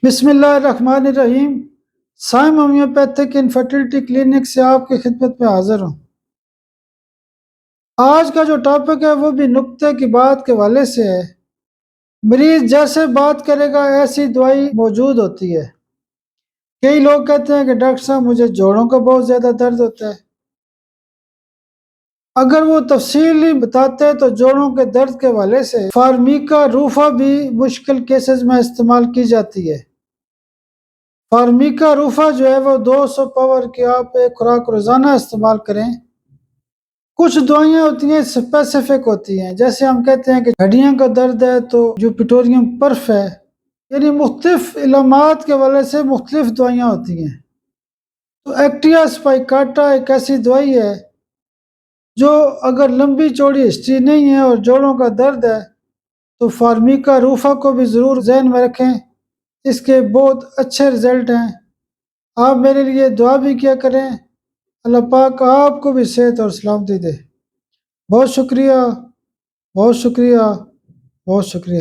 بسم اللہ الرحمن الرحیم۔ سائم ہومیوپیتھک انفرٹیلٹی کلینک سے آپ کی خدمت میں حاضر ہوں۔ آج کا جو ٹاپک ہے وہ بھی نکتے کی بات کے حوالے سے ہے۔ مریض جیسے بات کرے گا ایسی دوائی موجود ہوتی ہے۔ کئی لوگ کہتے ہیں کہ ڈاکٹر صاحب مجھے جوڑوں کا بہت زیادہ درد ہوتا ہے۔ اگر وہ تفصیلی بتاتے تو جوڑوں کے درد کے حوالے سے فارمیکا روفا بھی مشکل کیسز میں استعمال کی جاتی ہے۔ فارمیکا روفا جو ہے وہ 200 پاور کی آپ ایک خوراک روزانہ استعمال کریں۔ کچھ دوائیاں ہوتی ہیں اسپیسیفک ہوتی ہیں، جیسے ہم کہتے ہیں کہ ہڈیاں کا درد ہے تو جو پیٹوریم پرف ہے، یعنی مختلف علامات کے وجہ سے مختلف دوائیاں ہوتی ہیں۔ تو ایکٹیا اسپائکاٹا ایک ایسی دوائی ہے جو اگر لمبی چوڑی ہسٹری نہیں ہے اور جوڑوں کا درد ہے تو فارمیکا روفا کو بھی ضرور ذہن میں رکھیں، اس کے بہت اچھے رزلٹ ہیں۔ آپ میرے لیے دعا بھی کیا کریں، اللہ پاک آپ کو بھی صحت اور سلامتی دے۔ بہت شکریہ، بہت شکریہ، بہت شکریہ۔